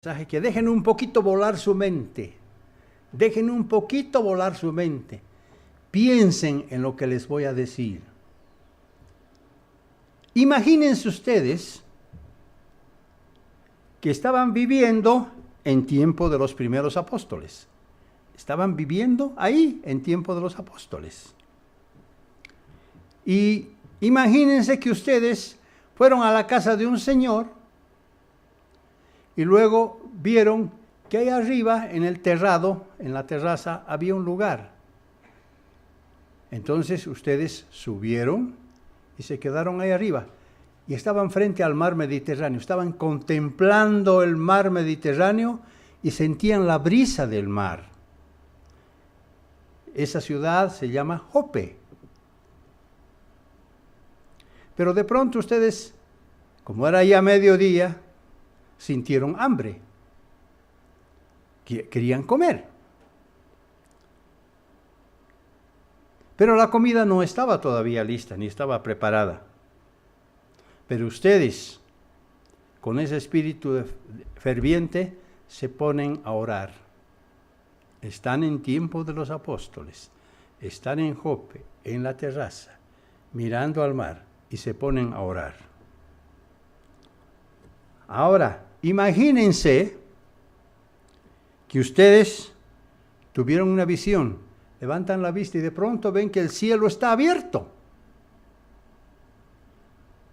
Que dejen un poquito volar su mente. Dejen un poquito volar su mente. Piensen en lo que les voy a decir. Imagínense ustedes que estaban viviendo en tiempo de los primeros apóstoles. Estaban viviendo ahí en tiempo de los apóstoles. Y imagínense que ustedes fueron a la casa de un señor y luego vieron que ahí arriba, en el terrado, en la terraza, había un lugar. Entonces ustedes subieron y se quedaron ahí arriba. Y estaban frente al mar Mediterráneo, estaban contemplando el mar Mediterráneo y sentían la brisa del mar. Esa ciudad se llama Jope. Pero de pronto ustedes, como era ya mediodía, sintieron hambre. Querían comer. Pero la comida no estaba todavía lista, ni estaba preparada. Pero ustedes, con ese espíritu ferviente, se ponen a orar. Están en tiempo de los apóstoles. Están en Jope, en la terraza, mirando al mar, y se ponen a orar. Ahora, imagínense que ustedes tuvieron una visión, levantan la vista y de pronto ven que el cielo está abierto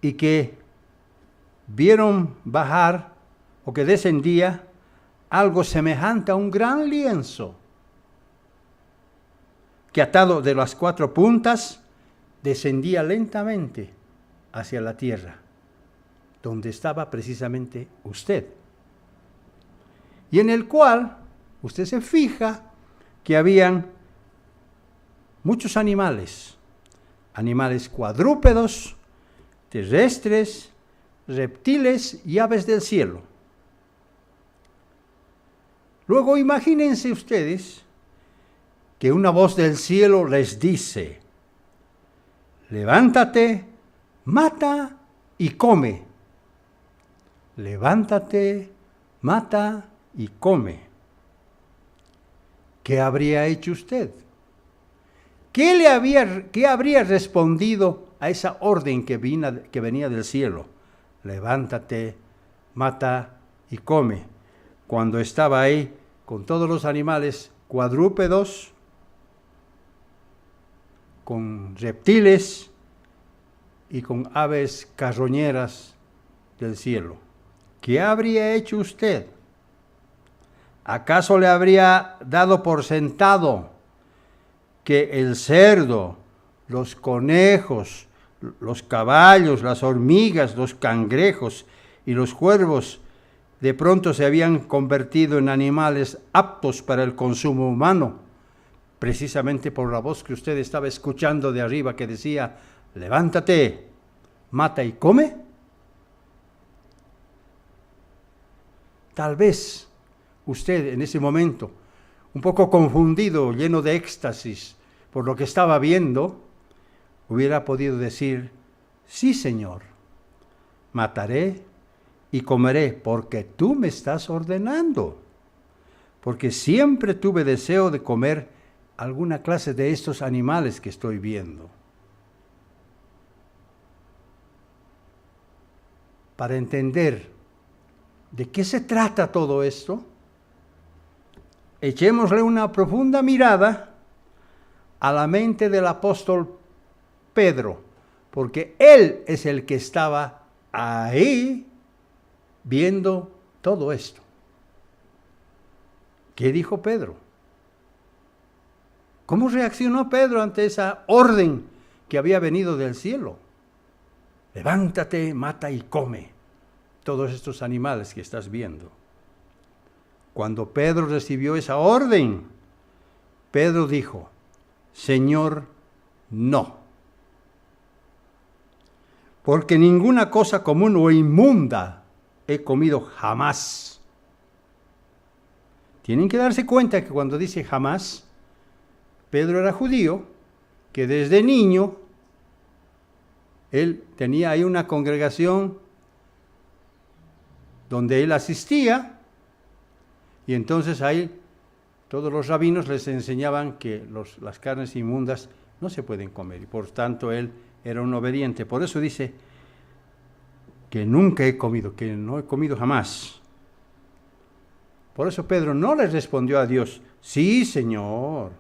y que vieron bajar o que descendía algo semejante a un gran lienzo que atado de las cuatro puntas descendía lentamente hacia la tierra, donde estaba precisamente usted, y en el cual usted se fija que habían muchos animales cuadrúpedos, terrestres, reptiles y aves del cielo. Luego imagínense ustedes que una voz del cielo les dice: levántate, mata y come. Levántate, mata y come. ¿Qué habría hecho usted? ¿Qué habría respondido a esa orden que venía del cielo? Levántate, mata y come. Cuando estaba ahí con todos los animales cuadrúpedos, con reptiles y con aves carroñeras del cielo. ¿Qué habría hecho usted? ¿Acaso le habría dado por sentado que el cerdo, los conejos, los caballos, las hormigas, los cangrejos y los cuervos de pronto se habían convertido en animales aptos para el consumo humano, precisamente por la voz que usted estaba escuchando de arriba que decía: levántate, mata y come? Tal vez usted en ese momento, un poco confundido, lleno de éxtasis por lo que estaba viendo, hubiera podido decir: sí, Señor, mataré y comeré porque tú me estás ordenando, porque siempre tuve deseo de comer alguna clase de estos animales que estoy viendo. Para entender de qué se trata todo esto, echémosle una profunda mirada a la mente del apóstol Pedro, porque él es el que estaba ahí viendo todo esto. ¿Qué dijo Pedro? ¿Cómo reaccionó Pedro ante esa orden que había venido del cielo? Levántate, mata y come todos estos animales que estás viendo. Cuando Pedro recibió esa orden, Pedro dijo: Señor, no. Porque ninguna cosa común o inmunda he comido jamás. Tienen que darse cuenta que cuando dice jamás, Pedro era judío, que desde niño él tenía ahí una congregación donde él asistía Y entonces ahí todos los rabinos les enseñaban que las carnes inmundas no se pueden comer, y por tanto él era un obediente. Por eso dice que nunca he comido, que no he comido jamás. Por eso Pedro no le respondió a Dios, sí, Señor,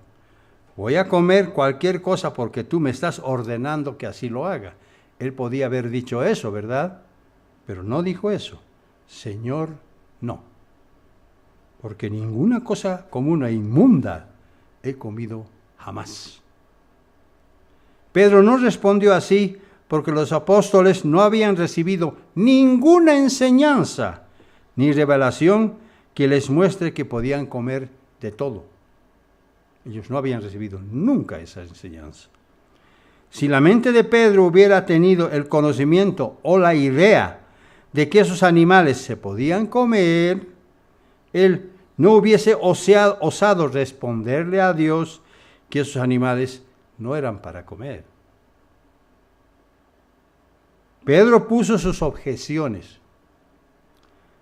voy a comer cualquier cosa porque tú me estás ordenando que así lo haga. Él podía haber dicho eso, ¿verdad? Pero no dijo eso. Señor, no. Porque ninguna cosa común e inmunda he comido jamás. Pedro no respondió así porque los apóstoles no habían recibido ninguna enseñanza ni revelación que les muestre que podían comer de todo. Ellos no habían recibido nunca esa enseñanza. Si la mente de Pedro hubiera tenido el conocimiento o la idea de que esos animales se podían comer, él no hubiese osado responderle a Dios que esos animales no eran para comer. Pedro puso sus objeciones,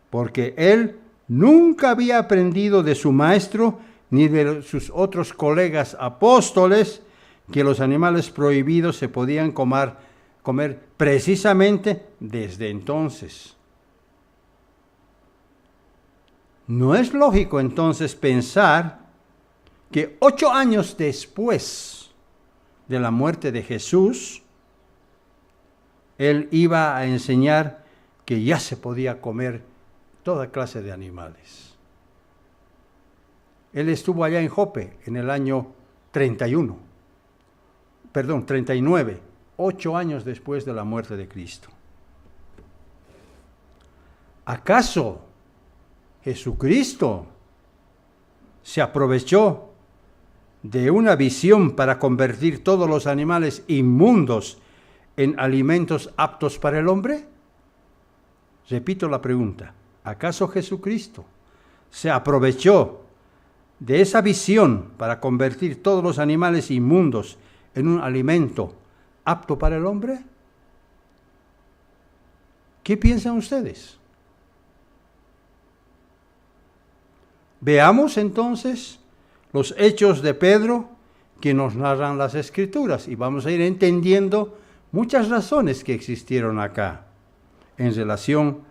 porque él nunca había aprendido de su maestro ni de sus otros colegas apóstoles que los animales prohibidos se podían comer precisamente desde entonces. No es lógico entonces pensar que 8 años después de la muerte de Jesús, él iba a enseñar que ya se podía comer toda clase de animales. Él estuvo allá en Jope en el año 39, 8 años después de la muerte de Cristo. ¿Acaso Jesucristo se aprovechó de una visión para convertir todos los animales inmundos en alimentos aptos para el hombre? Repito la pregunta. ¿Acaso Jesucristo se aprovechó de esa visión para convertir todos los animales inmundos en un alimento apto para el hombre? ¿Qué piensan ustedes? Veamos entonces los hechos de Pedro que nos narran las Escrituras y vamos a ir entendiendo muchas razones que existieron acá en relación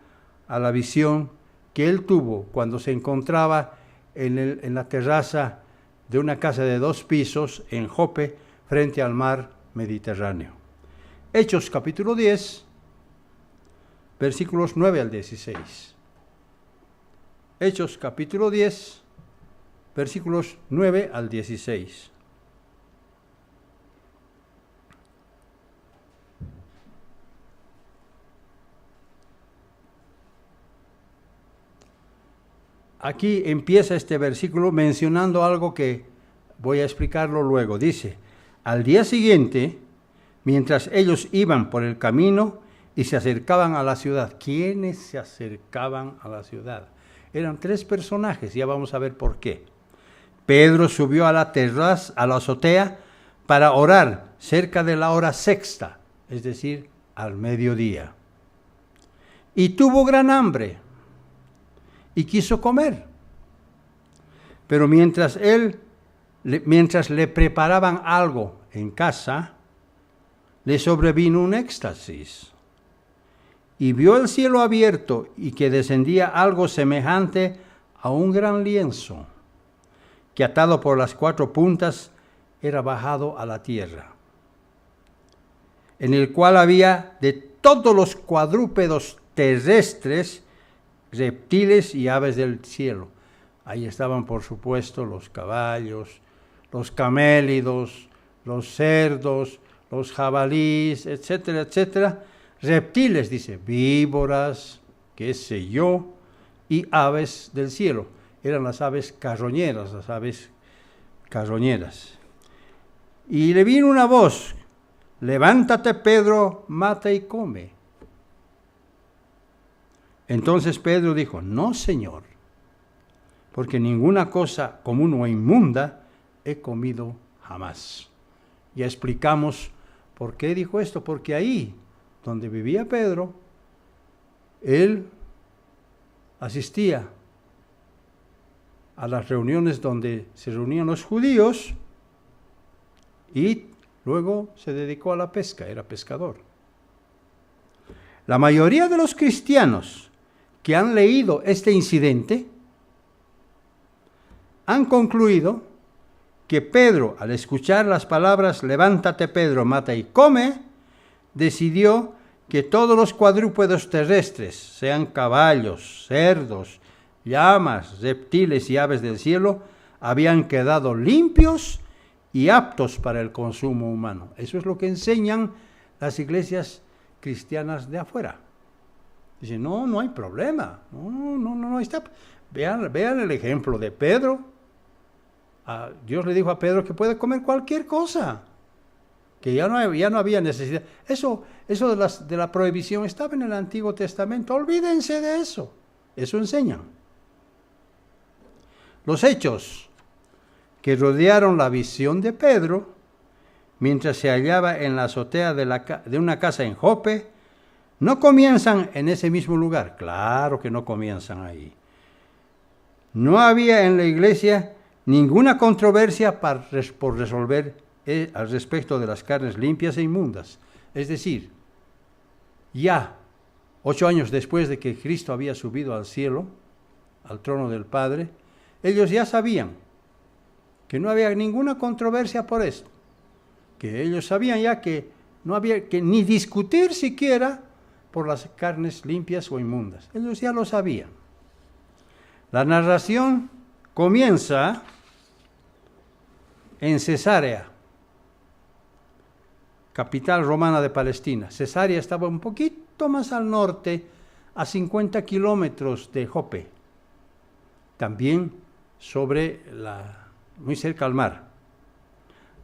a la visión que él tuvo cuando se encontraba en la terraza de una casa de 2 pisos en Jope frente al mar Mediterráneo. Hechos capítulo 10, versículos 9 al 16. Hechos capítulo 10, versículos 9 al 16. Aquí empieza este versículo mencionando algo que voy a explicarlo luego. Dice, al día siguiente, mientras ellos iban por el camino y se acercaban a la ciudad. ¿Quiénes se acercaban a la ciudad? Eran 3 personajes, ya vamos a ver por qué. Pedro subió a la terraza, a la azotea, para orar cerca de la hora sexta, es decir, al mediodía. Y tuvo gran hambre y quiso comer. Pero mientras le preparaban algo en casa, le sobrevino un éxtasis. Y vio el cielo abierto y que descendía algo semejante a un gran lienzo, que atado por las 4 puntas era bajado a la tierra, en el cual había de todos los cuadrúpedos terrestres, reptiles y aves del cielo. Ahí estaban, por supuesto, los caballos, los camélidos, los cerdos, los jabalíes, etcétera, etcétera. Reptiles, dice, víboras, qué sé yo, y aves del cielo. Eran las aves carroñeras, Y le vino una voz, levántate, Pedro, mata y come. Entonces Pedro dijo, no, Señor, porque ninguna cosa común o inmunda he comido jamás. Ya explicamos por qué dijo esto, porque ahí donde vivía Pedro, él asistía a las reuniones donde se reunían los judíos y luego se dedicó a la pesca, era pescador. La mayoría de los cristianos que han leído este incidente han concluido que Pedro, al escuchar las palabras levántate Pedro, mata y come, decidió que todos los cuadrúpedos terrestres, sean caballos, cerdos, llamas, reptiles y aves del cielo, habían quedado limpios y aptos para el consumo humano. Eso es lo que enseñan las iglesias cristianas de afuera. Dicen, no hay problema. No está. Vean el ejemplo de Pedro. Dios le dijo a Pedro que puede comer cualquier cosa, que ya no había necesidad. Eso de la prohibición estaba en el Antiguo Testamento. Olvídense de eso. Eso enseñan. Los hechos que rodearon la visión de Pedro, mientras se hallaba en la azotea de una casa en Jope, no comienzan en ese mismo lugar. Claro que no comienzan ahí. No había en la iglesia ninguna controversia por resolver al respecto de las carnes limpias e inmundas. Es decir, ya 8 años después de que Cristo había subido al cielo, al trono del Padre, ellos ya sabían que no había ninguna controversia por esto, que ellos sabían ya que no había que ni discutir siquiera por las carnes limpias o inmundas. Ellos ya lo sabían. La narración comienza en Cesarea, capital romana de Palestina. Cesarea estaba un poquito más al norte, a 50 kilómetros de Jope, también muy cerca al mar.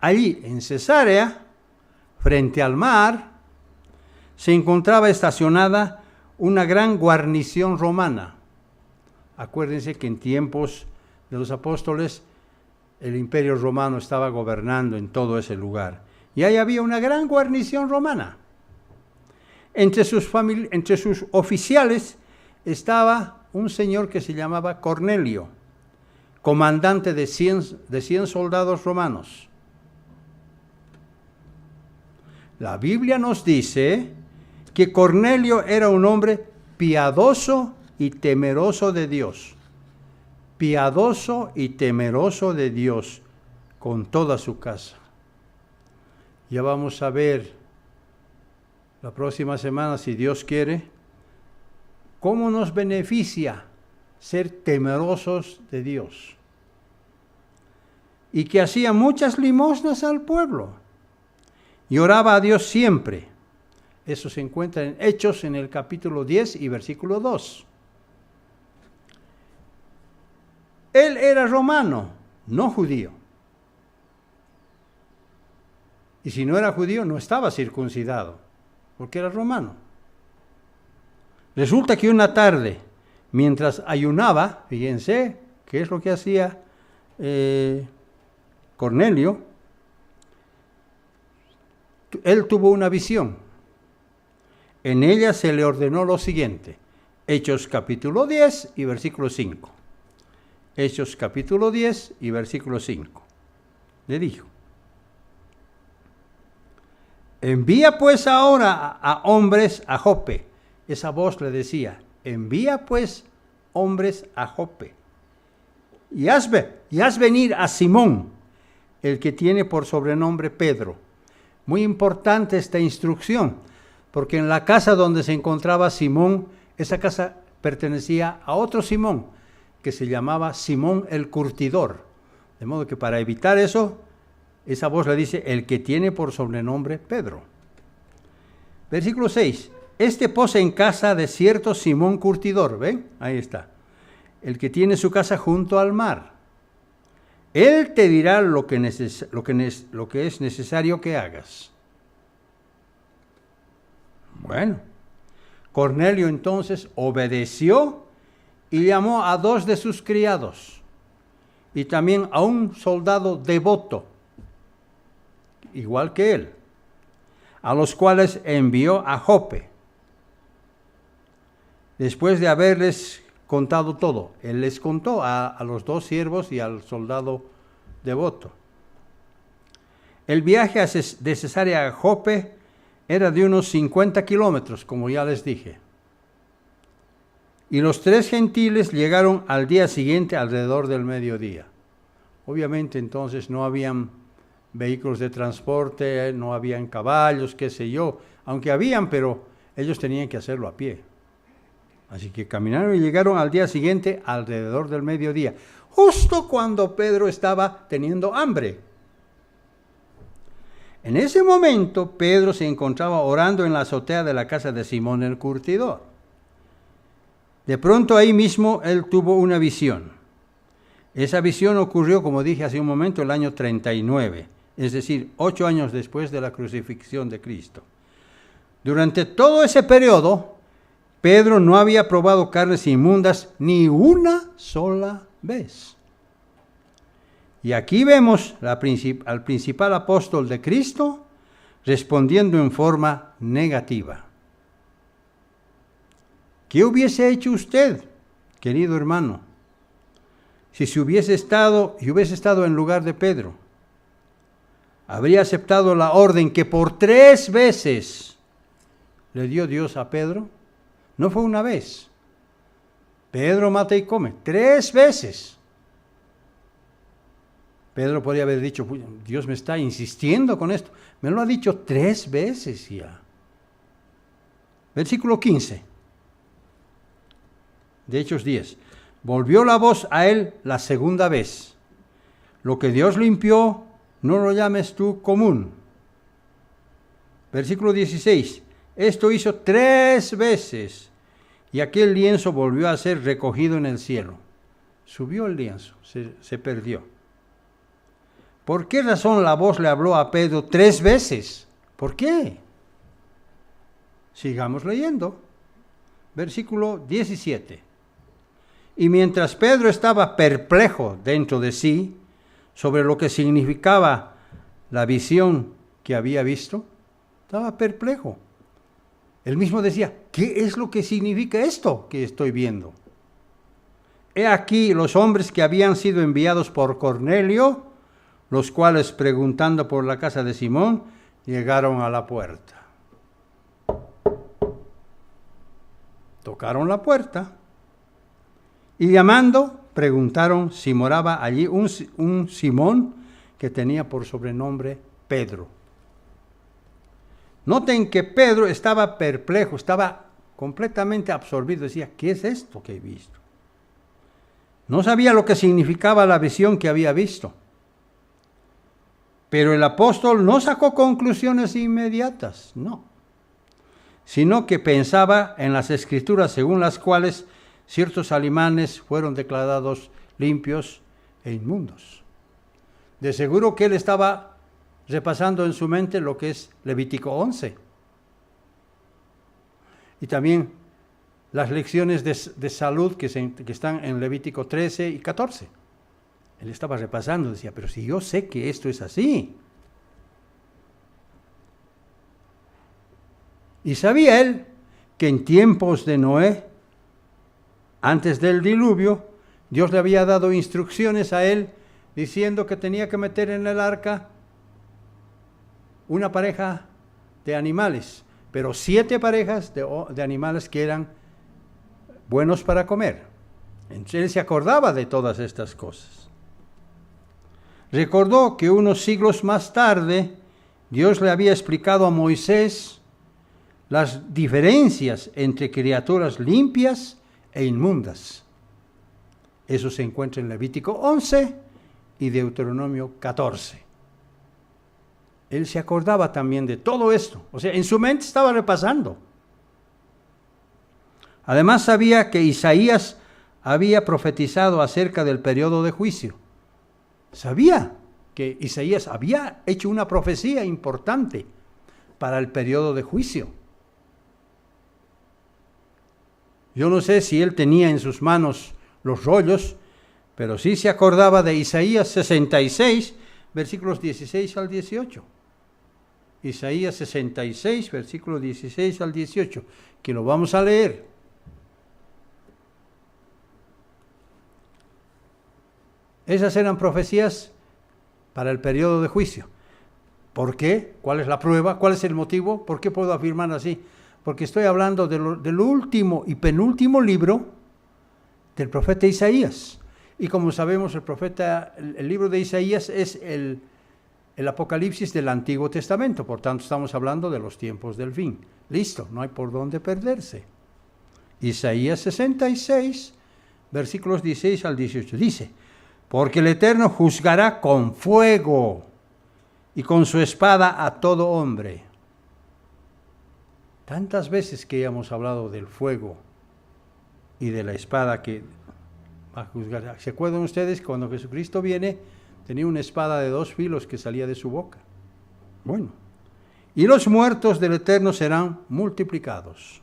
Allí, en Cesarea, frente al mar, se encontraba estacionada una gran guarnición romana. Acuérdense que en tiempos de los apóstoles, el imperio romano estaba gobernando en todo ese lugar. Y ahí había una gran guarnición romana. Entre sus oficiales estaba un señor que se llamaba Cornelio, comandante de 100 soldados romanos. La Biblia nos dice que Cornelio era un hombre piadoso y temeroso de Dios. Piadoso y temeroso de Dios con toda su casa. Ya vamos a ver la próxima semana, si Dios quiere, cómo nos beneficia ser temerosos de Dios. Y que hacía muchas limosnas al pueblo. Y oraba a Dios siempre. Eso se encuentra en Hechos, en el capítulo 10 y versículo 2. Él era romano, no judío. Y si no era judío, no estaba circuncidado, porque era romano. Resulta que una tarde, mientras ayunaba, fíjense, ¿qué es lo que hacía Cornelio? Él tuvo una visión. En ella se le ordenó lo siguiente. Hechos capítulo 10 y versículo 5. Hechos capítulo 10 y versículo 5. Le dijo: envía pues ahora a hombres a Jope. Esa voz le decía: envía pues hombres a Jope. Y haz venir a Simón, el que tiene por sobrenombre Pedro. Muy importante esta instrucción, porque en la casa donde se encontraba Simón, esa casa pertenecía a otro Simón, que se llamaba Simón el Curtidor. De modo que para evitar eso, esa voz le dice: el que tiene por sobrenombre Pedro. Versículo 6. Este posa en casa de cierto Simón Curtidor. ¿Ven? Ahí está. El que tiene su casa junto al mar. Él te dirá lo que es necesario que hagas. Bueno, Cornelio entonces obedeció y llamó a 2 de sus criados y también a un soldado devoto, igual que él, a los cuales envió a Jope. Después de haberles contado todo. Él les contó a los dos siervos y al soldado devoto. El viaje de Cesarea a Jope era de unos 50 kilómetros, como ya les dije. Y los 3 gentiles llegaron al día siguiente alrededor del mediodía. Obviamente entonces no habían vehículos de transporte, no habían caballos, qué sé yo, aunque habían, pero ellos tenían que hacerlo a pie. Así que caminaron y llegaron al día siguiente alrededor del mediodía, justo cuando Pedro estaba teniendo hambre. En ese momento Pedro se encontraba orando en la azotea de la casa de Simón el curtidor. De pronto ahí mismo él tuvo una visión. Esa visión ocurrió, como dije hace un momento, el año 39, es decir, 8 años después de la crucifixión de Cristo. Durante todo ese periodo, Pedro no había probado carnes inmundas ni una sola vez. Y aquí vemos al principal apóstol de Cristo respondiendo en forma negativa. ¿Qué hubiese hecho usted, querido hermano, si hubiese estado en lugar de Pedro? ¿Habría aceptado la orden que por 3 veces le dio Dios a Pedro? No fue una vez. Pedro mata y come 3 veces. Pedro podría haber dicho, Dios me está insistiendo con esto. Me lo ha dicho 3 veces ya. Versículo 15. De Hechos 10. Volvió la voz a él la segunda vez. Lo que Dios limpió, no lo llames tú común. Versículo 16. Esto hizo 3 veces y aquel lienzo volvió a ser recogido en el cielo. Subió el lienzo, se perdió. ¿Por qué razón la voz le habló a Pedro 3 veces? ¿Por qué? Sigamos leyendo. Versículo 17. Y mientras Pedro estaba perplejo dentro de sí sobre lo que significaba la visión que había visto, estaba perplejo. Él mismo decía, ¿qué es lo que significa esto que estoy viendo? He aquí los hombres que habían sido enviados por Cornelio, los cuales preguntando por la casa de Simón, llegaron a la puerta. Tocaron la puerta. Y llamando, preguntaron si moraba allí un Simón que tenía por sobrenombre Pedro. Noten que Pedro estaba perplejo, estaba completamente absorbido. Decía, ¿qué es esto que he visto? No sabía lo que significaba la visión que había visto. Pero el apóstol no sacó conclusiones inmediatas, no. Sino que pensaba en las escrituras según las cuales ciertos animales fueron declarados limpios e inmundos. De seguro que él estaba repasando en su mente lo que es Levítico 11. Y también las lecciones de salud que están en Levítico 13 y 14. Él estaba repasando, decía, pero si yo sé que esto es así. Y sabía él que en tiempos de Noé, antes del diluvio, Dios le había dado instrucciones a él diciendo que tenía que meter en el arca una pareja de animales, pero 7 parejas de animales que eran buenos para comer. Entonces él se acordaba de todas estas cosas. Recordó que unos siglos más tarde Dios le había explicado a Moisés las diferencias entre criaturas limpias e inmundas. Eso se encuentra en Levítico 11 y Deuteronomio 14. Él se acordaba también de todo esto. O sea, en su mente estaba repasando. Además sabía que Isaías había profetizado acerca del periodo de juicio. Sabía que Isaías había hecho una profecía importante para el periodo de juicio. Yo no sé si él tenía en sus manos los rollos, pero sí se acordaba de Isaías 66, versículos 16 al 18. Isaías 66, versículos 16 al 18, que lo vamos a leer. Esas eran profecías para el periodo de juicio. ¿Por qué? ¿Cuál es la prueba? ¿Cuál es el motivo? ¿Por qué puedo afirmar así? Porque estoy hablando del último y penúltimo libro del profeta Isaías. Y como sabemos, el libro de Isaías es el Apocalipsis del Antiguo Testamento. Por tanto, estamos hablando de los tiempos del fin. Listo, no hay por dónde perderse. Isaías 66, versículos 16 al 18. Dice: porque el Eterno juzgará con fuego y con su espada a todo hombre. Tantas veces que hemos hablado del fuego y de la espada que va a juzgar. ¿Se acuerdan ustedes cuando Jesucristo viene? Tenía una espada de 2 filos que salía de su boca. Bueno, y los muertos del Eterno serán multiplicados.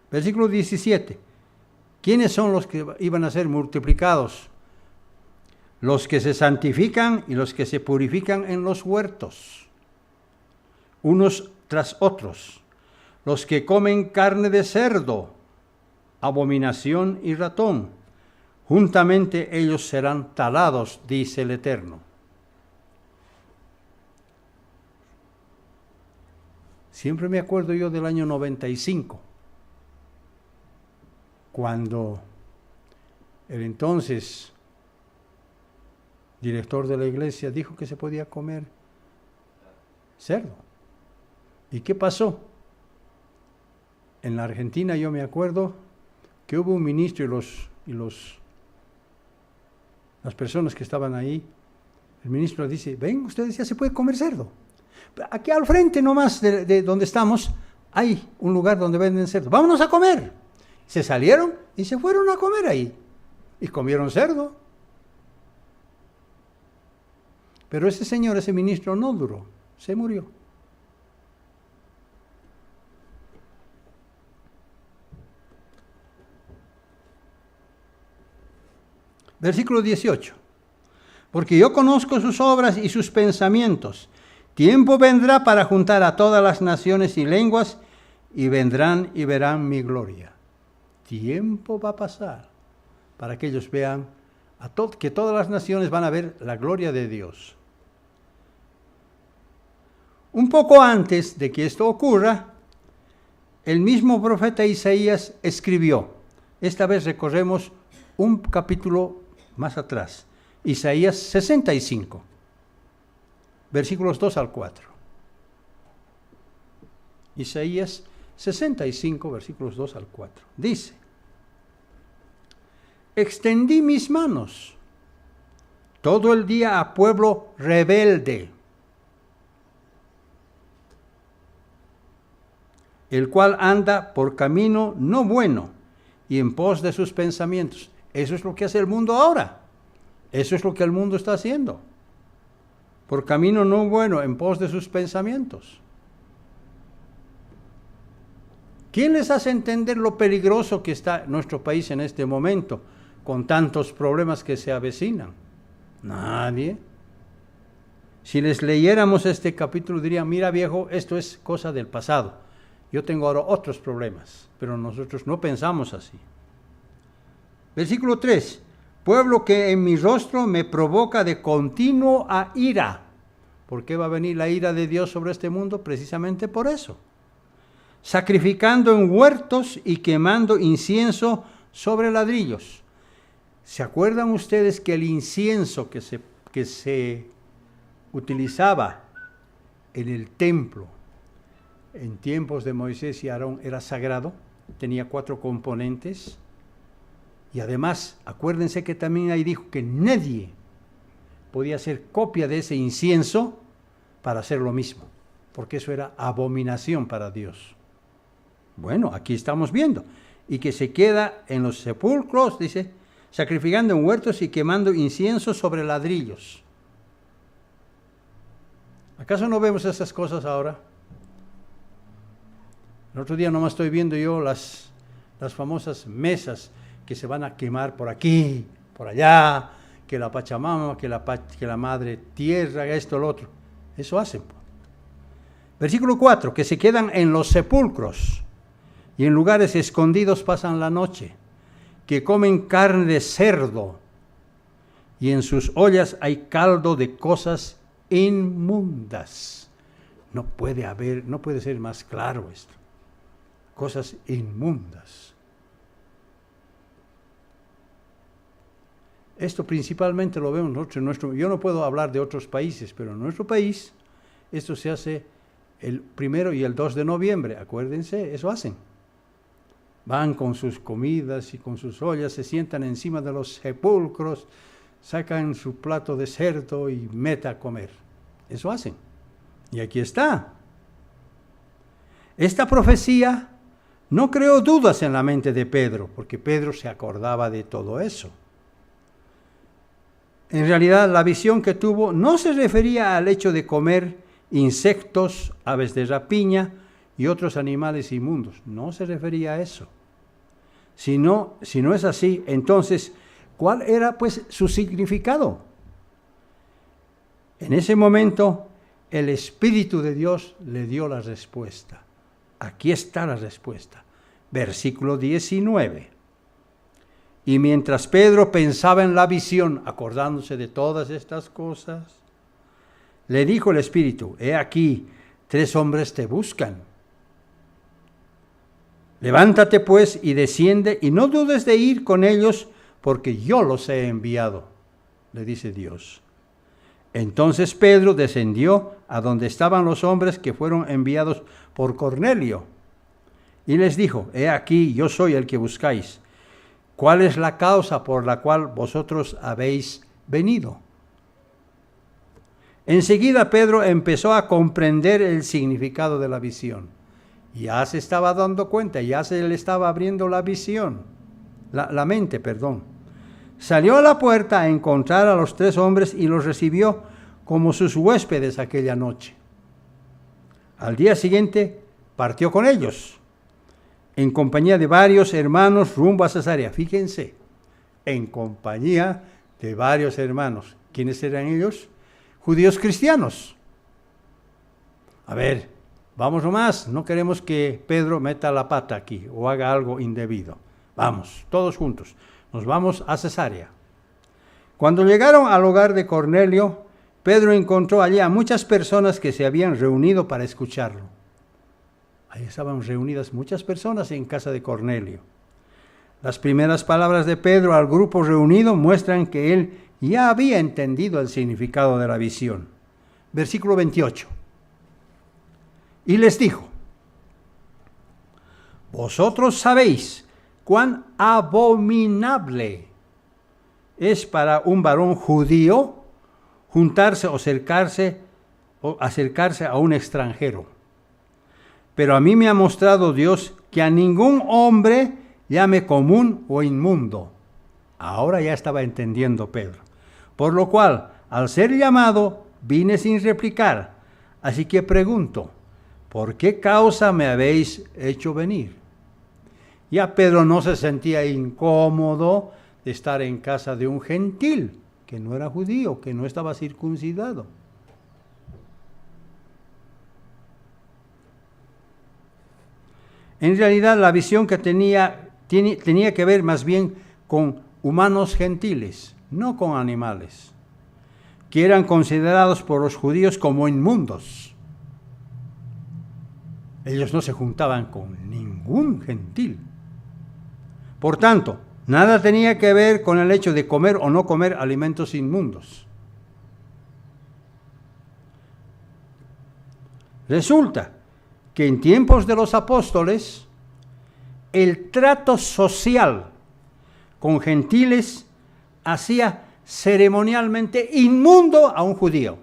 Versículo 17. ¿Quiénes son los que iban a ser multiplicados? Los que se santifican y los que se purifican en los huertos, unos tras otros. Los que comen carne de cerdo, abominación y ratón, juntamente ellos serán talados, dice el Eterno. Siempre me acuerdo yo del año 95, cuando el entonces director de la iglesia dijo que se podía comer cerdo. ¿Y qué pasó? En la Argentina yo me acuerdo que hubo un ministro y las personas que estaban ahí, el ministro dice: ven, ustedes ya se puede comer cerdo. Aquí al frente nomás de donde estamos hay un lugar donde venden cerdo. Vámonos a comer. Se salieron y se fueron a comer ahí. Y comieron cerdo. Pero ese ministro no duró, se murió. Versículo 18. Porque yo conozco sus obras y sus pensamientos. Tiempo vendrá para juntar a todas las naciones y lenguas, y vendrán y verán mi gloria. Tiempo va a pasar para que ellos vean que todas las naciones van a ver la gloria de Dios. Un poco antes de que esto ocurra, el mismo profeta Isaías escribió. Esta vez recorremos un capítulo más atrás. Isaías 65, versículos 2 al 4. Isaías 65, versículos 2 al 4. Dice: extendí mis manos todo el día a pueblo rebelde, el cual anda por camino no bueno y en pos de sus pensamientos. Eso es lo que hace el mundo ahora. Eso es lo que el mundo está haciendo. Por camino no bueno, en pos de sus pensamientos. ¿Quién les hace entender lo peligroso que está nuestro país en este momento, con tantos problemas que se avecinan? Nadie. Si les leyéramos este capítulo, dirían: mira, viejo, esto es cosa del pasado. Yo tengo ahora otros problemas, pero nosotros no pensamos así. Versículo 3. Pueblo que en mi rostro me provoca de continuo a ira. ¿Por qué va a venir la ira de Dios sobre este mundo? Precisamente por eso. Sacrificando en huertos y quemando incienso sobre ladrillos. ¿Se acuerdan ustedes que el incienso que se utilizaba en el templo en tiempos de Moisés y Aarón era sagrado? Tenía 4 componentes. Y además, acuérdense que también ahí dijo que nadie podía hacer copia de ese incienso para hacer lo mismo, porque eso era abominación para Dios. Bueno, aquí estamos viendo. Y que se queda en los sepulcros, dice, sacrificando en huertos y quemando incienso sobre ladrillos. ¿Acaso no vemos esas cosas ahora? El otro día nomás estoy viendo yo las famosas mesas que se van a quemar por aquí, por allá, que la Pachamama, que la Madre Tierra, esto, lo otro. Eso hacen. Versículo 4, que se quedan en los sepulcros y en lugares escondidos pasan la noche, que comen carne de cerdo y en sus ollas hay caldo de cosas inmundas. No puede ser más claro esto. Cosas inmundas. Esto principalmente lo vemos nosotros yo no puedo hablar de otros países, pero en nuestro país esto se hace el 1 y el 2 de noviembre, acuérdense, eso hacen. Van con sus comidas y con sus ollas, se sientan encima de los sepulcros, sacan su plato de cerdo y mete a comer. Eso hacen. Y aquí está. Esta profecía no creó dudas en la mente de Pedro, porque Pedro se acordaba de todo eso. En realidad, la visión que tuvo no se refería al hecho de comer insectos, aves de rapiña y otros animales inmundos. No se refería a eso. Si no es así, entonces, ¿cuál era pues su significado? En ese momento, el Espíritu de Dios le dio la respuesta. Aquí está la respuesta. Versículo 19. Y mientras Pedro pensaba en la visión, acordándose de todas estas cosas, le dijo el Espíritu: he aquí, 3 hombres te buscan. Levántate pues y desciende, y no dudes de ir con ellos, porque yo los he enviado, le dice Dios. Entonces Pedro descendió a donde estaban los hombres que fueron enviados por Cornelio, y les dijo: he aquí, yo soy el que buscáis. ¿Cuál es la causa por la cual vosotros habéis venido? Enseguida Pedro empezó a comprender el significado de la visión. Ya se estaba dando cuenta, ya se le estaba abriendo la visión, la mente. Salió a la puerta a encontrar a los 3 hombres y los recibió como sus huéspedes aquella noche. Al día siguiente partió con ellos, en compañía de varios hermanos rumbo a Cesarea. Fíjense, en compañía de varios hermanos. ¿Quiénes eran ellos? Judíos cristianos. A ver, vamos nomás, no queremos que Pedro meta la pata aquí o haga algo indebido. Vamos, todos juntos, nos vamos a Cesarea. Cuando llegaron al hogar de Cornelio, Pedro encontró allí a muchas personas que se habían reunido para escucharlo. Ahí estaban reunidas muchas personas en casa de Cornelio. Las primeras palabras de Pedro al grupo reunido muestran que él ya había entendido el significado de la visión. Versículo 28. Y les dijo: vosotros sabéis cuán abominable es para un varón judío juntarse o acercarse a un extranjero. Pero a mí me ha mostrado Dios que a ningún hombre llame común o inmundo. Ahora ya estaba entendiendo Pedro. Por lo cual, al ser llamado, vine sin replicar. Así que pregunto: ¿por qué causa me habéis hecho venir? Ya Pedro no se sentía incómodo de estar en casa de un gentil, que no era judío, que no estaba circuncidado. En realidad, la visión que tenía que ver más bien con humanos gentiles, no con animales, que eran considerados por los judíos como inmundos. Ellos no se juntaban con ningún gentil. Por tanto, nada tenía que ver con el hecho de comer o no comer alimentos inmundos. Resulta que en tiempos de los apóstoles, el trato social con gentiles hacía ceremonialmente inmundo a un judío.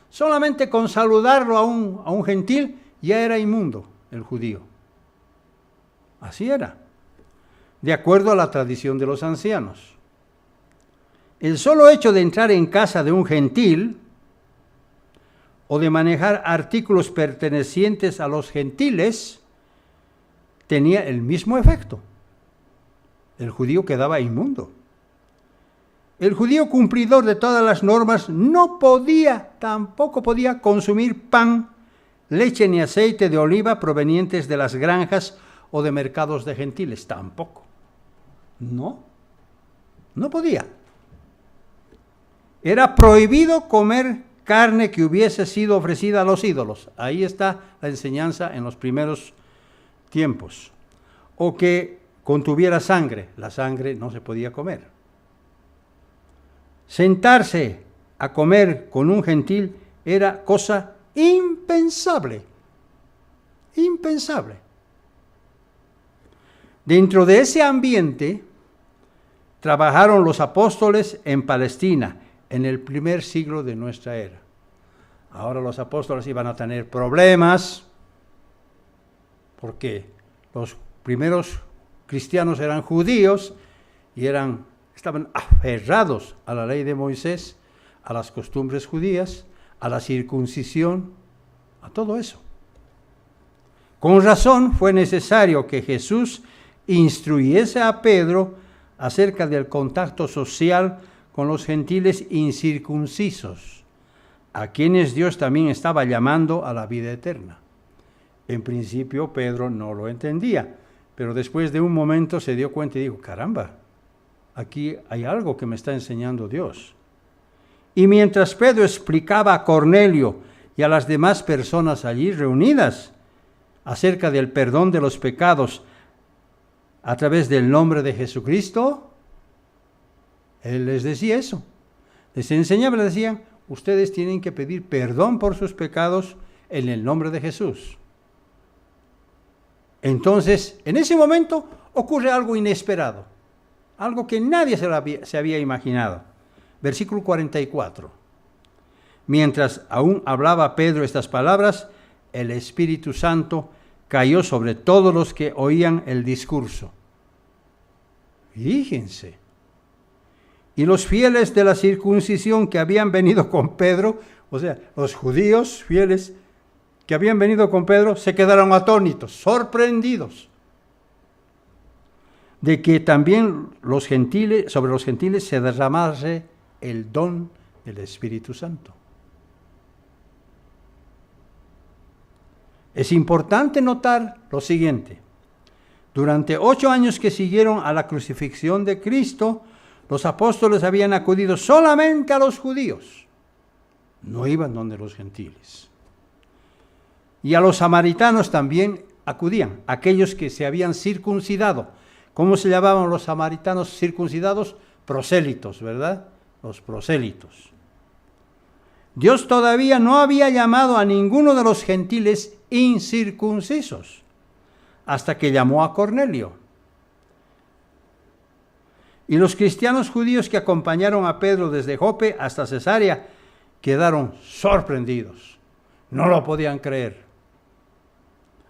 Solamente con saludarlo a un gentil ya era inmundo el judío. Así era, de acuerdo a la tradición de los ancianos. El solo hecho de entrar en casa de un gentil o de manejar artículos pertenecientes a los gentiles tenía el mismo efecto. El judío quedaba inmundo. El judío cumplidor de todas las normas tampoco podía consumir pan, leche ni aceite de oliva provenientes de las granjas o de mercados de gentiles, tampoco. No podía. era prohibido comer carne que hubiese sido ofrecida a los ídolos. Ahí está la enseñanza en los primeros tiempos. O que contuviera sangre. La sangre no se podía comer. Sentarse a comer con un gentil era cosa impensable. Impensable. Dentro de ese ambiente trabajaron los apóstoles en Palestina en el primer siglo de nuestra era. Ahora los apóstoles iban a tener problemas porque los primeros cristianos eran judíos y estaban aferrados a la ley de Moisés, a las costumbres judías, a la circuncisión, a todo eso. Con razón fue necesario que Jesús instruyese a Pedro acerca del contacto social con los gentiles incircuncisos, a quienes Dios también estaba llamando a la vida eterna. En principio Pedro no lo entendía, pero después de un momento se dio cuenta y dijo, caramba, aquí hay algo que me está enseñando Dios. Y mientras Pedro explicaba a Cornelio y a las demás personas allí reunidas acerca del perdón de los pecados a través del nombre de Jesucristo, él les decía eso. Les enseñaba, les decían, ustedes tienen que pedir perdón por sus pecados en el nombre de Jesús. Entonces, en ese momento ocurre algo inesperado, algo que nadie se había imaginado. Versículo 44. Mientras aún hablaba Pedro estas palabras, el Espíritu Santo cayó sobre todos los que oían el discurso. Fíjense. Y los fieles de la circuncisión que habían venido con Pedro, o sea, los judíos fieles que habían venido con Pedro, se quedaron atónitos, sorprendidos, de que también sobre los gentiles se derramase el don del Espíritu Santo. Es importante notar lo siguiente. Durante 8 años que siguieron a la crucifixión de Cristo, los apóstoles habían acudido solamente a los judíos. No iban donde los gentiles. Y a los samaritanos también acudían, aquellos que se habían circuncidado. ¿Cómo se llamaban los samaritanos circuncidados? Prosélitos, ¿verdad? Los prosélitos. Dios todavía no había llamado a ninguno de los gentiles incircuncisos, hasta que llamó a Cornelio. Y los cristianos judíos que acompañaron a Pedro desde Jope hasta Cesarea quedaron sorprendidos. No lo podían creer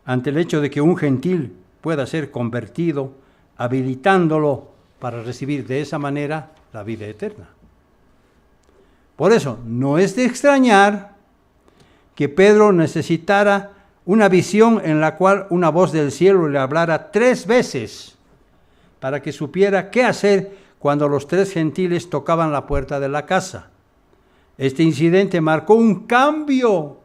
ante el hecho de que un gentil pueda ser convertido, habilitándolo para recibir de esa manera la vida eterna. Por eso, no es de extrañar que Pedro necesitara una visión en la cual una voz del cielo le hablara 3 veces para que supiera qué hacer cuando los 3 gentiles tocaban la puerta de la casa. Este incidente marcó un cambio,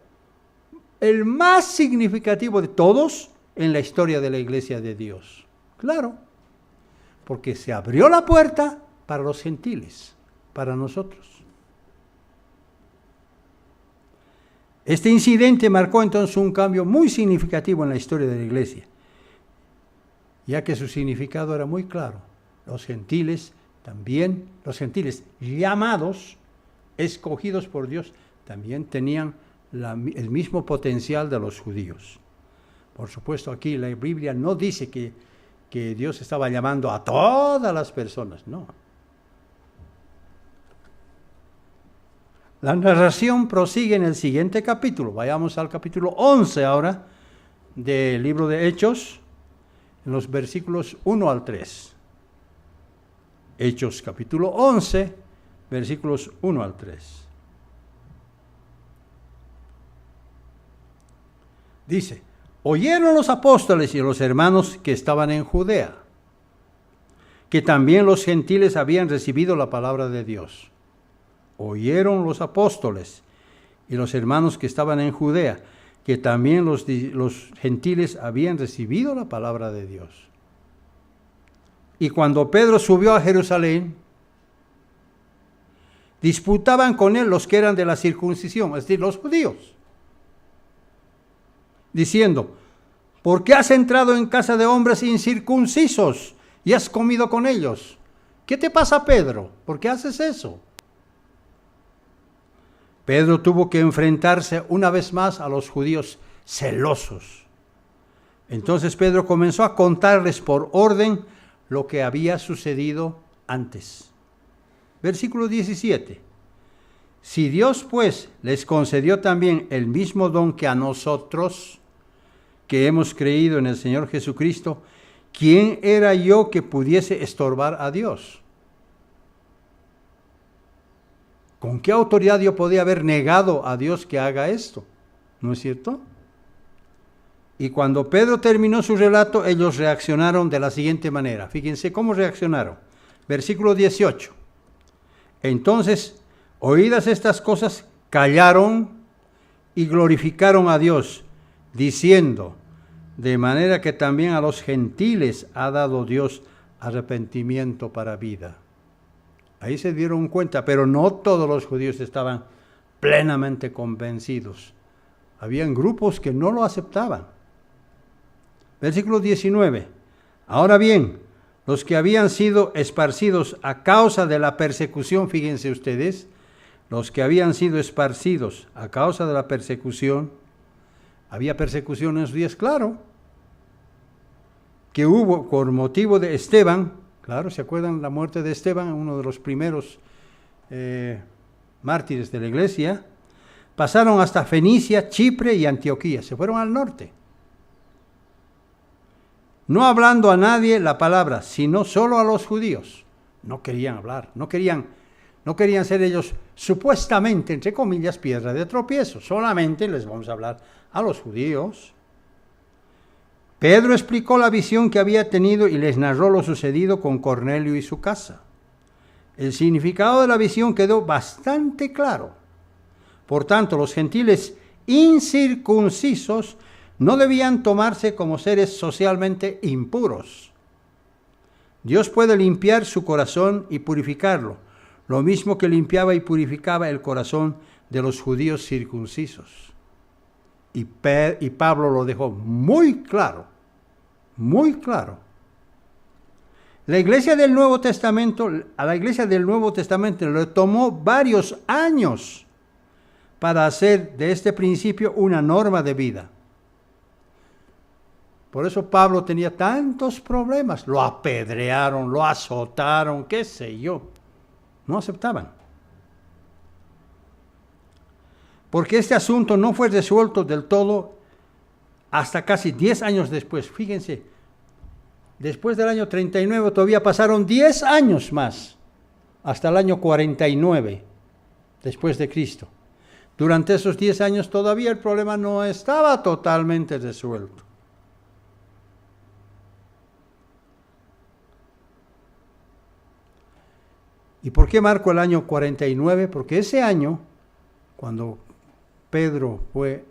el más significativo de todos en la historia de la Iglesia de Dios. Claro, porque se abrió la puerta para los gentiles, para nosotros. Este incidente marcó entonces un cambio muy significativo en la historia de la Iglesia, ya que su significado era muy claro. Los gentiles también, los gentiles llamados, escogidos por Dios, también tenían el mismo potencial de los judíos. Por supuesto, aquí la Biblia no dice que Dios estaba llamando a todas las personas, no. La narración prosigue en el siguiente capítulo. Vayamos al capítulo 11 ahora del libro de Hechos, en los versículos 1 al 3. Hechos capítulo 11, versículos 1 al 3. Dice, oyeron los apóstoles y los hermanos que estaban en Judea, que también los gentiles habían recibido la palabra de Dios. Oyeron los apóstoles y los hermanos que estaban en Judea, que también los gentiles habían recibido la palabra de Dios. Y cuando Pedro subió a Jerusalén, disputaban con él los que eran de la circuncisión, es decir, los judíos, diciendo: ¿por qué has entrado en casa de hombres incircuncisos y has comido con ellos? ¿Qué te pasa, Pedro? ¿Por qué haces eso? Pedro tuvo que enfrentarse una vez más a los judíos celosos. Entonces Pedro comenzó a contarles por orden lo que había sucedido antes. Versículo 17. Si Dios pues les concedió también el mismo don que a nosotros, que hemos creído en el Señor Jesucristo, ¿quién era yo que pudiese estorbar a Dios? ¿Con qué autoridad yo podía haber negado a Dios que haga esto? ¿No es cierto? Y cuando Pedro terminó su relato, ellos reaccionaron de la siguiente manera. Fíjense cómo reaccionaron. Versículo 18. Entonces, oídas estas cosas, callaron y glorificaron a Dios, diciendo: de manera que también a los gentiles ha dado Dios arrepentimiento para vida. Ahí se dieron cuenta, pero no todos los judíos estaban plenamente convencidos. Habían grupos que no lo aceptaban. Versículo 19. Ahora bien, los que habían sido esparcidos a causa de la persecución, fíjense ustedes, los que habían sido esparcidos a causa de la persecución, había persecución en sus días, claro, que hubo por motivo de Esteban. Claro, ¿se acuerdan la muerte de Esteban, uno de los primeros mártires de la iglesia? Pasaron hasta Fenicia, Chipre y Antioquía, se fueron al norte. No hablando a nadie la palabra, sino solo a los judíos. No querían hablar, no querían ser ellos supuestamente, entre comillas, piedra de tropiezo. Solamente les vamos a hablar a los judíos. Pedro explicó la visión que había tenido y les narró lo sucedido con Cornelio y su casa. El significado de la visión quedó bastante claro. Por tanto, los gentiles incircuncisos no debían tomarse como seres socialmente impuros. Dios puede limpiar su corazón y purificarlo, lo mismo que limpiaba y purificaba el corazón de los judíos circuncisos. Y Pablo lo dejó muy claro, muy claro. A la iglesia del Nuevo Testamento le tomó varios años para hacer de este principio una norma de vida. Por eso Pablo tenía tantos problemas. Lo apedrearon, lo azotaron, qué sé yo. No aceptaban. Porque este asunto no fue resuelto del todo hasta casi 10 años después. Fíjense, después del año 39 todavía pasaron 10 años más, hasta el año 49, después de Cristo. Durante esos 10 años todavía el problema no estaba totalmente resuelto. ¿Y por qué marco el año 49? Porque ese año, cuando Pedro fue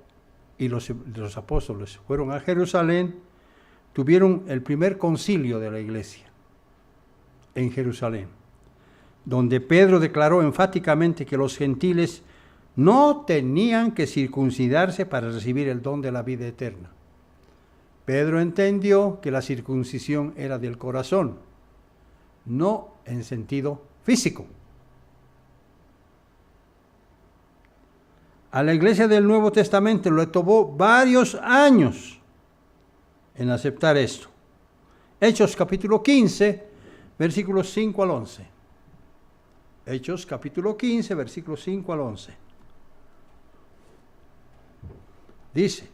y los apóstoles fueron a Jerusalén, tuvieron el primer concilio de la iglesia en Jerusalén, donde Pedro declaró enfáticamente que los gentiles no tenían que circuncidarse para recibir el don de la vida eterna. Pedro entendió que la circuncisión era del corazón, no en sentido físico. A la iglesia del Nuevo Testamento le tomó varios años en aceptar esto. Hechos capítulo 15, versículos 5 al 11. Hechos capítulo 15, versículos 5 al 11. Dice: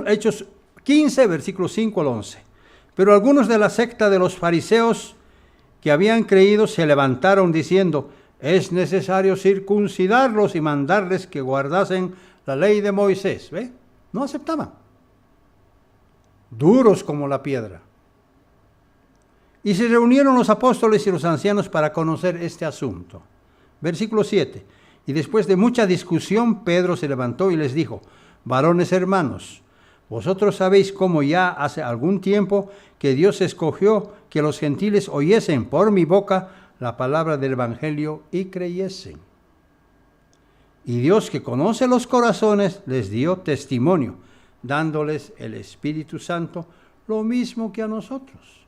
Hechos 15, versículos 5 al 11. Pero algunos de la secta de los fariseos que habían creído se levantaron diciendo: es necesario circuncidarlos y mandarles que guardasen la ley de Moisés. ¿Ve? No aceptaban. Duros como la piedra. Y se reunieron los apóstoles y los ancianos para conocer este asunto. Versículo 7. Y después de mucha discusión, Pedro se levantó y les dijo: varones hermanos, Vosotros sabéis cómo ya hace algún tiempo que Dios escogió que los gentiles oyesen por mi boca la palabra del Evangelio y creyesen. Y Dios, que conoce los corazones, les dio testimonio, dándoles el Espíritu Santo, lo mismo que a nosotros.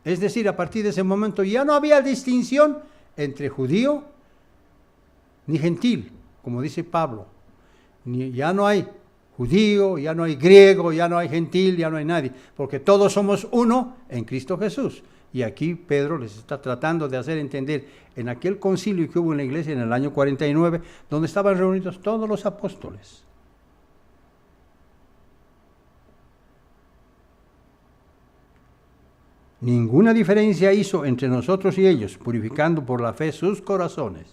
Es decir, a partir de ese momento ya no había distinción entre judío ni gentil, como dice Pablo. Ya no hay judío, ya no hay griego, ya no hay gentil, ya no hay nadie, porque todos somos uno en Cristo Jesús. Y aquí Pedro les está tratando de hacer entender en aquel concilio que hubo en la iglesia en el año 49, donde estaban reunidos todos los apóstoles. Ninguna diferencia hizo entre nosotros y ellos, purificando por la fe sus corazones.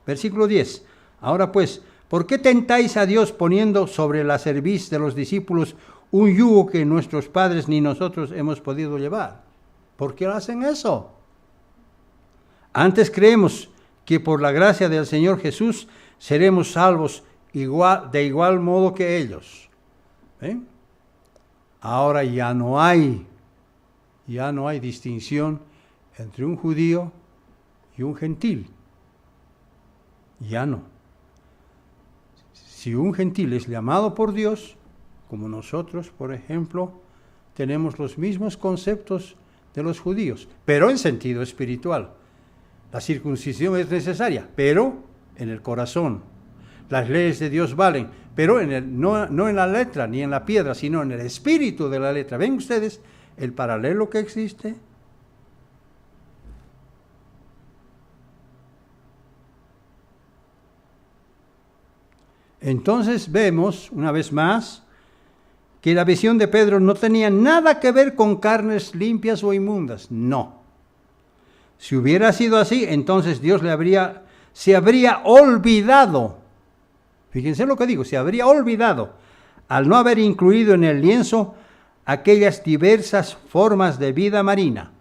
Versículo 10. Ahora pues, ¿por qué tentáis a Dios poniendo sobre la cerviz de los discípulos un yugo que nuestros padres ni nosotros hemos podido llevar? ¿Por qué hacen eso? Antes creemos que por la gracia del Señor Jesús seremos salvos de igual modo que ellos. Ahora ya no hay distinción entre un judío y un gentil. Ya no. Si un gentil es llamado por Dios, como nosotros, por ejemplo, tenemos los mismos conceptos de los judíos, pero en sentido espiritual. La circuncisión es necesaria, pero en el corazón. Las leyes de Dios valen, pero no en la letra ni en la piedra, sino en el espíritu de la letra. ¿Ven ustedes el paralelo que existe? Entonces vemos, una vez más, que la visión de Pedro no tenía nada que ver con carnes limpias o inmundas. No. Si hubiera sido así, entonces Dios se habría olvidado. Fíjense lo que digo, se habría olvidado al no haber incluido en el lienzo aquellas diversas formas de vida marina.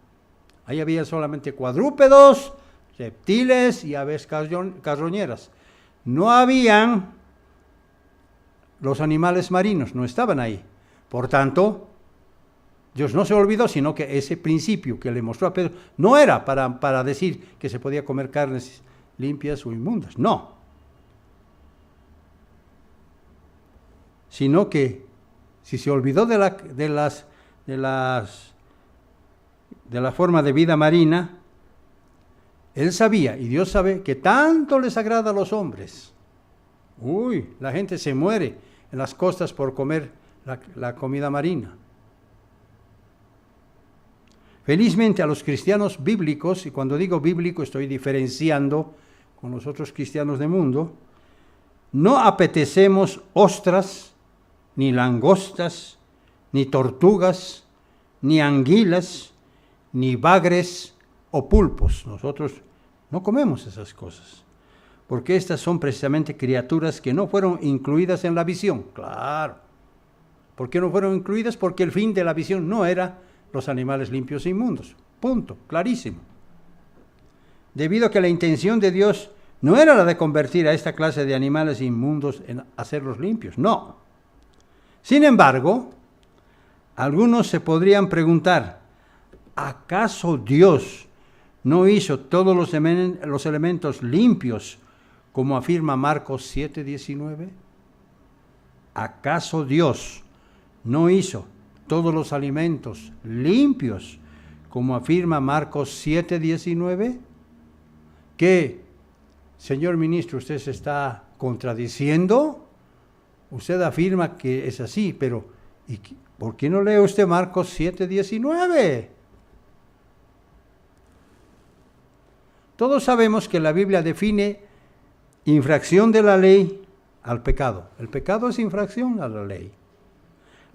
Ahí había solamente cuadrúpedos, reptiles y aves carroñeras. No habían los animales marinos, no estaban ahí. Por tanto, Dios no se olvidó, sino que ese principio que le mostró a Pedro no era para decir que se podía comer carnes limpias o inmundas, no. Sino que si se olvidó de la forma de vida marina, él sabía, y Dios sabe, que tanto les agrada a los hombres. La gente se muere en las costas por comer la comida marina. Felizmente a los cristianos bíblicos, y cuando digo bíblico estoy diferenciando con los otros cristianos del mundo, no apetecemos ostras, ni langostas, ni tortugas, ni anguilas, ni bagres o pulpos. Nosotros no comemos esas cosas, porque estas son precisamente criaturas que no fueron incluidas en la visión. Claro. ¿Por qué no fueron incluidas? Porque el fin de la visión no era los animales limpios e inmundos. Punto. Clarísimo. Debido a que la intención de Dios no era la de convertir a esta clase de animales inmundos en hacerlos limpios. No. Sin embargo, algunos se podrían preguntar, ¿acaso Dios no hizo todos los elementos limpios, como afirma Marcos 7:19? ¿Acaso Dios no hizo todos los alimentos limpios, como afirma Marcos 7:19? ¿Qué, señor ministro, usted se está contradiciendo? Usted afirma que es así, pero ¿por qué no lee usted Marcos 7:19? Todos sabemos que la Biblia define infracción de la ley al pecado. El pecado es infracción a la ley.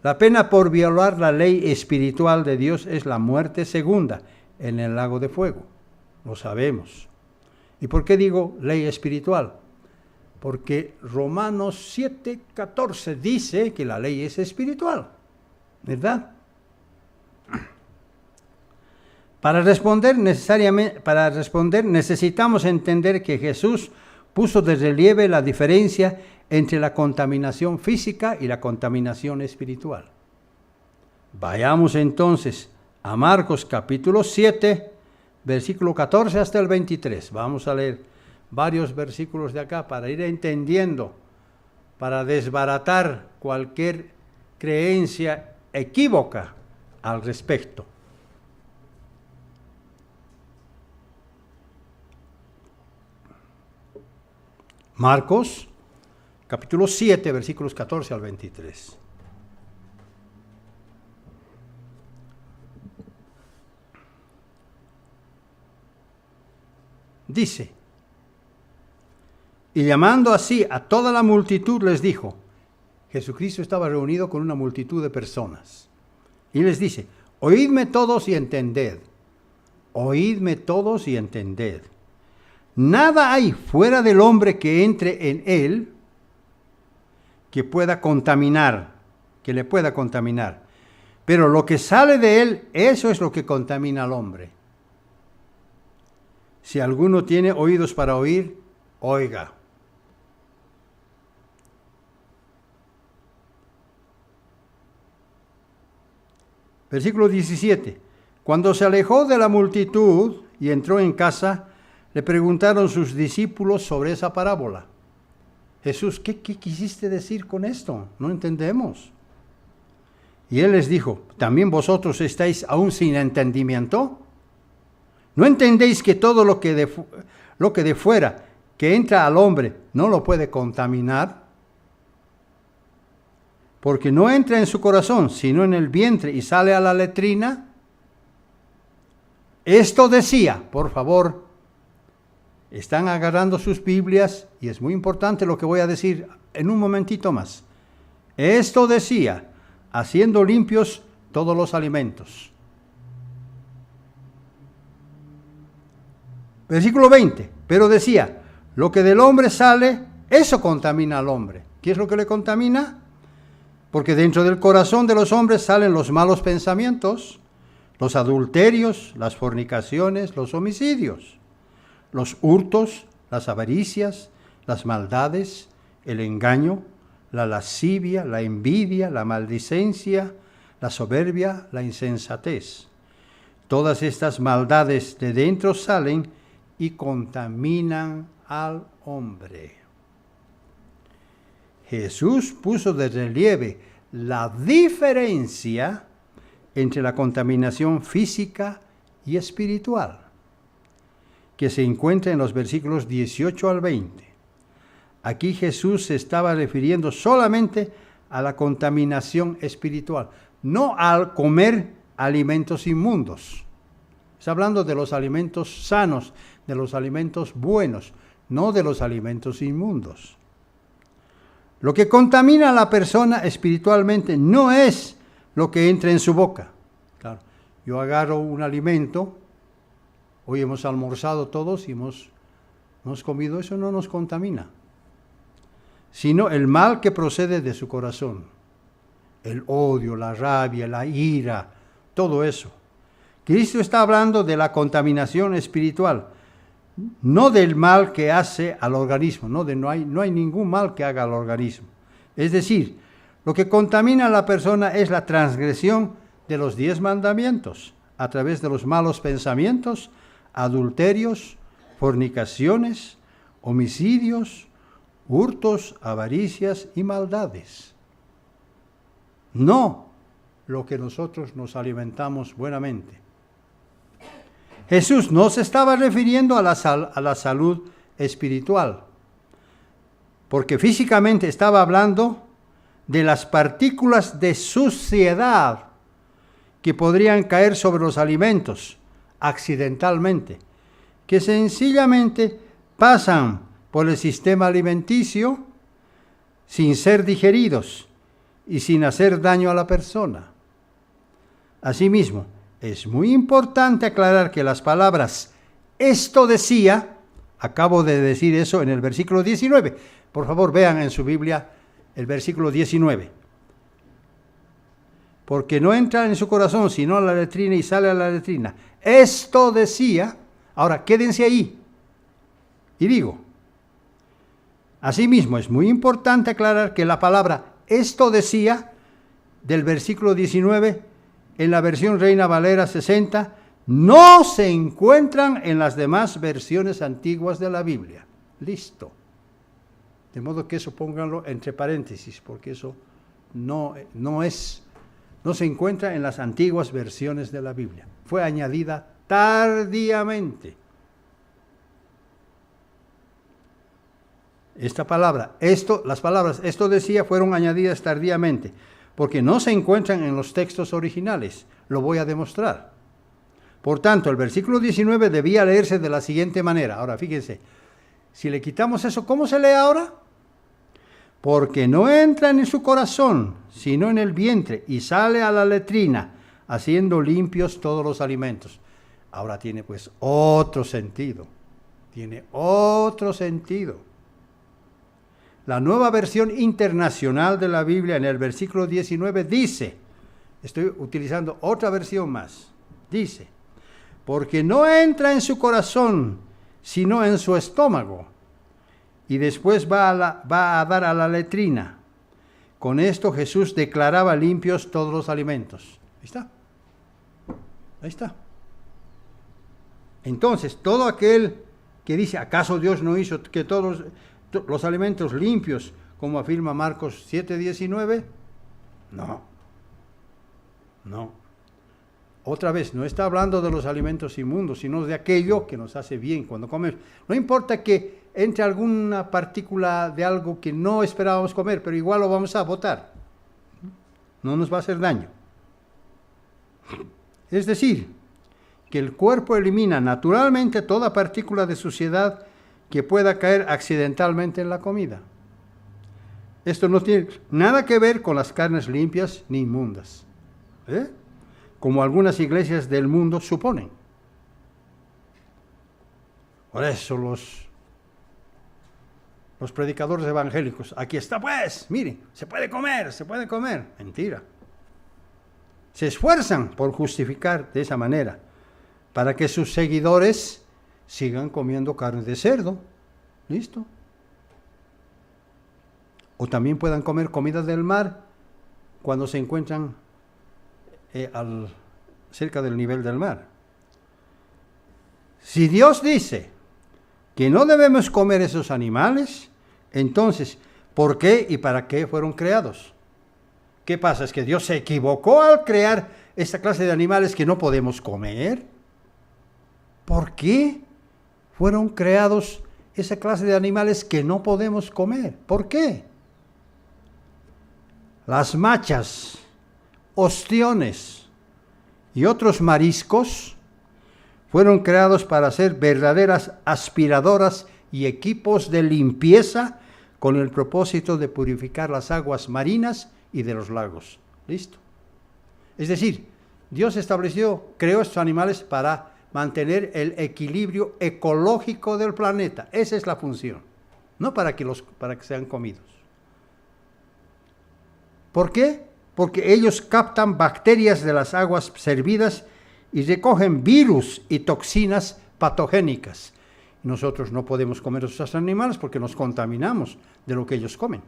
La pena por violar la ley espiritual de Dios es la muerte segunda en el lago de fuego. Lo sabemos. ¿Y por qué digo ley espiritual? Porque Romanos 7:14 dice que la ley es espiritual, ¿verdad? Para responder necesitamos entender que Jesús puso de relieve la diferencia entre la contaminación física y la contaminación espiritual. Vayamos entonces a Marcos capítulo 7, versículo 14 hasta el 23. Vamos a leer varios versículos de acá para ir entendiendo, para desbaratar cualquier creencia equívoca al respecto. Marcos, capítulo 7, versículos 14 al 23. Dice, y llamando así a toda la multitud les dijo, Jesucristo estaba reunido con una multitud de personas, y les dice, oídme todos y entended, oídme todos y entended. Nada hay fuera del hombre que entre en él que pueda contaminar, que le pueda contaminar. Pero lo que sale de él, eso es lo que contamina al hombre. Si alguno tiene oídos para oír, oiga. Versículo 17. Cuando se alejó de la multitud y entró en casa, le preguntaron sus discípulos sobre esa parábola. Jesús, ¿qué quisiste decir con esto? No entendemos. Y él les dijo, ¿también vosotros estáis aún sin entendimiento? ¿No entendéis que todo lo que de fuera, que entra al hombre, no lo puede contaminar? Porque no entra en su corazón, sino en el vientre y sale a la letrina. Esto decía, por favor, están agarrando sus Biblias, y es muy importante lo que voy a decir en un momentito más. Esto decía, haciendo limpios todos los alimentos. Versículo 20, pero decía, lo que del hombre sale, eso contamina al hombre. ¿Qué es lo que le contamina? Porque dentro del corazón de los hombres salen los malos pensamientos, los adulterios, las fornicaciones, los homicidios, los hurtos, las avaricias, las maldades, el engaño, la lascivia, la envidia, la maldicencia, la soberbia, la insensatez. Todas estas maldades de dentro salen y contaminan al hombre. Jesús puso de relieve la diferencia entre la contaminación física y espiritual, que se encuentra en los versículos 18 al 20. Aquí Jesús se estaba refiriendo solamente a la contaminación espiritual, no al comer alimentos inmundos. Está hablando de los alimentos sanos, de los alimentos buenos, no de los alimentos inmundos. Lo que contamina a la persona espiritualmente no es lo que entra en su boca. Claro, yo agarro un alimento, hoy hemos almorzado todos y hemos comido, eso no nos contamina, sino el mal que procede de su corazón, el odio, la rabia, la ira, todo eso. Cristo está hablando de la contaminación espiritual, no del mal que hace al organismo, no hay ningún mal que haga al organismo. Es decir, lo que contamina a la persona es la transgresión de los 10 mandamientos, a través de los malos pensamientos, adulterios, fornicaciones, homicidios, hurtos, avaricias y maldades. No lo que nosotros nos alimentamos buenamente. Jesús no se estaba refiriendo a la salud espiritual, porque físicamente estaba hablando de las partículas de suciedad que podrían caer sobre los alimentos accidentalmente, que sencillamente pasan por el sistema alimenticio sin ser digeridos y sin hacer daño a la persona. Asimismo, es muy importante aclarar que las palabras esto decía, acabo de decir eso en el versículo 19. Por favor, vean en su Biblia el versículo 19. Porque no entra en su corazón, sino a la letrina y sale a la letrina. Esto decía, ahora quédense ahí. Y digo, Asimismo, es muy importante aclarar que la palabra esto decía del versículo 19 en la versión Reina Valera 60 no se encuentran en las demás versiones antiguas de la Biblia. Listo. De modo que eso pónganlo entre paréntesis, porque eso no se encuentra en las antiguas versiones de la Biblia. Fue añadida tardíamente. Las palabras esto decía fueron añadidas tardíamente, porque no se encuentran en los textos originales. Lo voy a demostrar. Por tanto, el versículo 19 debía leerse de la siguiente manera. Ahora, fíjense, si le quitamos eso, ¿cómo se lee ahora? Porque no entra en su corazón, sino en el vientre, y sale a la letrina, haciendo limpios todos los alimentos. Ahora tiene pues otro sentido. Tiene otro sentido. La Nueva Versión Internacional de la Biblia en el versículo 19 dice, estoy utilizando otra versión más, dice, porque no entra en su corazón, sino en su estómago, y después va a dar a la letrina. Con esto Jesús declaraba limpios todos los alimentos. Ahí está. Ahí está. Entonces, todo aquel que dice, ¿acaso Dios no hizo que todos los alimentos limpios, como afirma Marcos 7:19? No. Otra vez, no está hablando de los alimentos inmundos, sino de aquello que nos hace bien cuando comemos. No importa que entre alguna partícula de algo que no esperábamos comer, pero igual lo vamos a botar. No nos va a hacer daño. Es decir, que el cuerpo elimina naturalmente toda partícula de suciedad que pueda caer accidentalmente en la comida. Esto no tiene nada que ver con las carnes limpias ni inmundas, como algunas iglesias del mundo suponen. Por eso los predicadores evangélicos, aquí está pues, miren, se puede comer. Mentira. Se esfuerzan por justificar de esa manera, para que sus seguidores sigan comiendo carne de cerdo. ¿Listo? O también puedan comer comida del mar cuando se encuentran cerca del nivel del mar. Si Dios dice que no debemos comer esos animales, entonces, ¿por qué y para qué fueron creados? ¿Qué pasa? ¿Es que Dios se equivocó al crear esta clase de animales que no podemos comer? ¿Por qué fueron creados esa clase de animales que no podemos comer? ¿Por qué? Las machas, ostiones y otros mariscos fueron creados para ser verdaderas aspiradoras y equipos de limpieza con el propósito de purificar las aguas marinas y de los lagos. ¿Listo? Es decir, Dios creó estos animales para mantener el equilibrio ecológico del planeta. Esa es la función, no para que sean comidos. ¿Por qué? Porque ellos captan bacterias de las aguas servidas y recogen virus y toxinas patogénicas. Nosotros no podemos comer esos animales porque nos contaminamos de lo que ellos comen.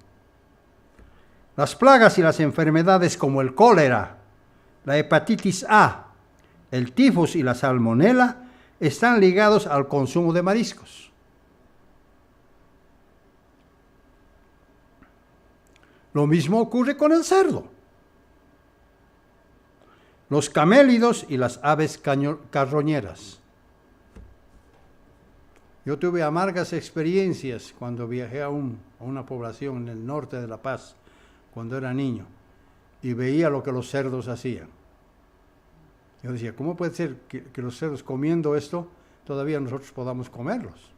Las plagas y las enfermedades como el cólera, la hepatitis A, el tifus y la salmonela están ligados al consumo de mariscos. Lo mismo ocurre con el cerdo. Los camélidos y las aves carroñeras. Yo tuve amargas experiencias cuando viajé a una población en el norte de La Paz, cuando era niño, y veía lo que los cerdos hacían. Yo decía, ¿cómo puede ser que los cerdos comiendo esto, todavía nosotros podamos comerlos?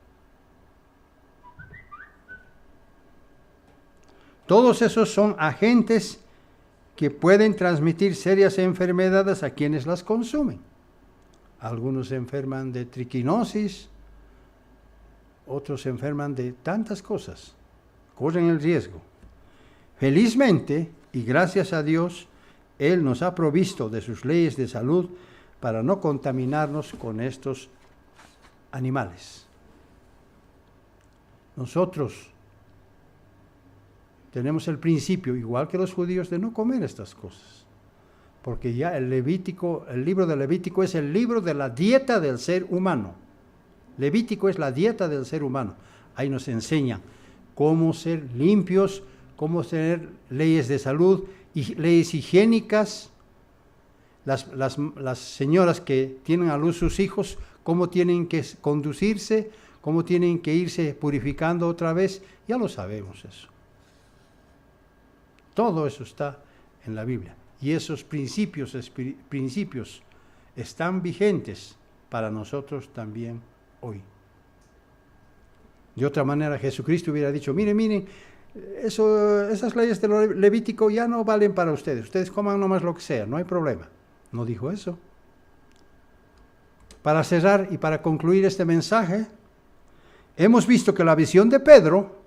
Todos esos son agentes que pueden transmitir serias enfermedades a quienes las consumen. Algunos se enferman de triquinosis, otros se enferman de tantas cosas, corren el riesgo. Felizmente, y gracias a Dios, Él nos ha provisto de sus leyes de salud para no contaminarnos con estos animales. Nosotros tenemos el principio, igual que los judíos, de no comer estas cosas. Porque ya el libro de Levítico es el libro de la dieta del ser humano. Levítico es la dieta del ser humano. Ahí nos enseña cómo ser limpios, cómo tener leyes de salud y leyes higiénicas. Las señoras que tienen a luz sus hijos, cómo tienen que conducirse, cómo tienen que irse purificando otra vez. Ya lo sabemos eso. Todo eso está en la Biblia. Y esos principios están vigentes para nosotros también hoy. De otra manera, Jesucristo hubiera dicho, miren, esas leyes del Levítico ya no valen para ustedes. Ustedes coman nomás lo que sea, no hay problema. No dijo eso. Para cerrar y para concluir este mensaje, hemos visto que la visión de Pedro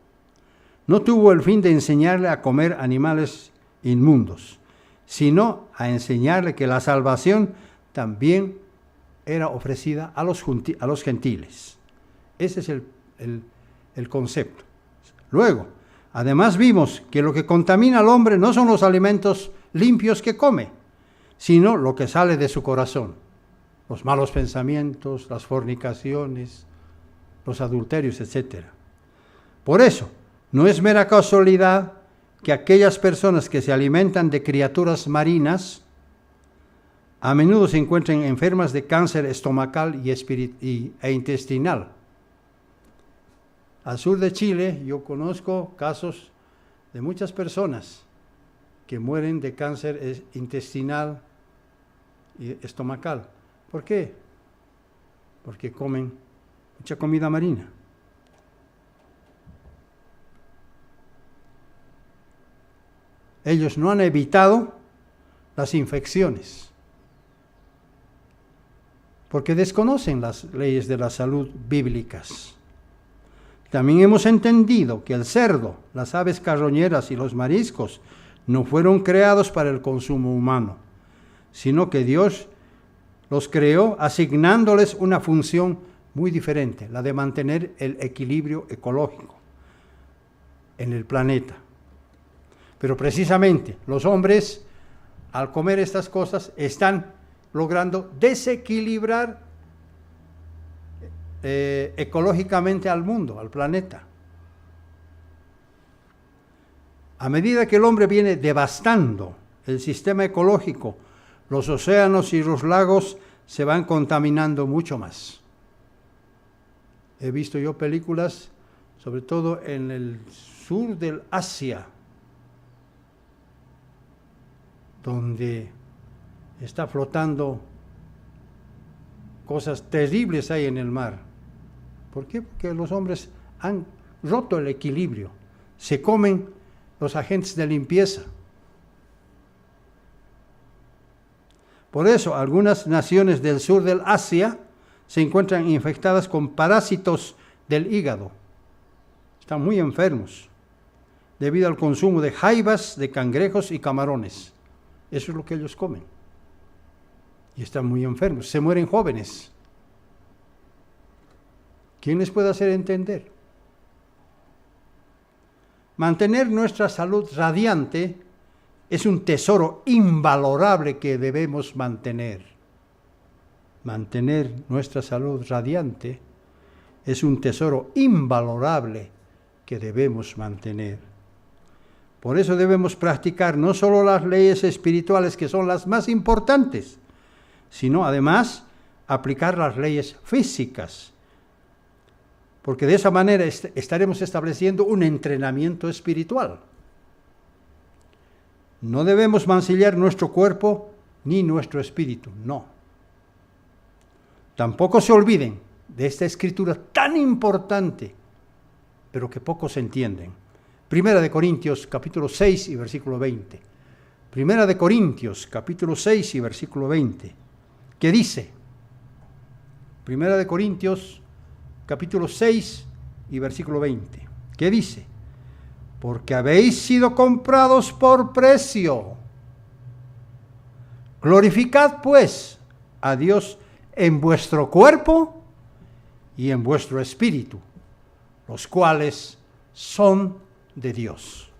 no tuvo el fin de enseñarle a comer animales inmundos, sino a enseñarle que la salvación también era ofrecida a los gentiles. Ese es el concepto. Luego, además vimos que lo que contamina al hombre no son los alimentos limpios que come, sino lo que sale de su corazón. Los malos pensamientos, las fornicaciones, los adulterios, etc. Por eso, no es mera casualidad que aquellas personas que se alimentan de criaturas marinas a menudo se encuentren enfermas de cáncer estomacal e intestinal. Al sur de Chile yo conozco casos de muchas personas que mueren de cáncer intestinal y estomacal. ¿Por qué? Porque comen mucha comida marina. Ellos no han evitado las infecciones, porque desconocen las leyes de la salud bíblicas. También hemos entendido que el cerdo, las aves carroñeras y los mariscos no fueron creados para el consumo humano, sino que Dios los creó asignándoles una función muy diferente, la de mantener el equilibrio ecológico en el planeta. Pero precisamente los hombres, al comer estas cosas, están logrando desequilibrar ecológicamente al mundo, al planeta. A medida que el hombre viene devastando el sistema ecológico, los océanos y los lagos se van contaminando mucho más. He visto yo películas, sobre todo en el sur del Asia, donde está flotando cosas terribles ahí en el mar. ¿Por qué? Porque los hombres han roto el equilibrio. Se comen los agentes de limpieza. Por eso, algunas naciones del sur del Asia se encuentran infectadas con parásitos del hígado. Están muy enfermos debido al consumo de jaivas, de cangrejos y camarones. Eso es lo que ellos comen. Y están muy enfermos, se mueren jóvenes. ¿Quién les puede hacer entender? Mantener nuestra salud radiante es un tesoro invalorable que debemos mantener. Mantener nuestra salud radiante es un tesoro invalorable que debemos mantener. Por eso debemos practicar no solo las leyes espirituales, que son las más importantes, sino además aplicar las leyes físicas. Porque de esa manera estaremos estableciendo un entrenamiento espiritual. No debemos mancillar nuestro cuerpo ni nuestro espíritu, no. Tampoco se olviden de esta escritura tan importante, pero que pocos entienden. Primera de Corintios, capítulo 6 y versículo 20. Primera de Corintios, capítulo 6 y versículo 20. ¿Qué dice? Primera de Corintios, capítulo 6 y versículo 20. ¿Qué dice? Porque habéis sido comprados por precio. Glorificad pues a Dios en vuestro cuerpo y en vuestro espíritu, los cuales son de Dios.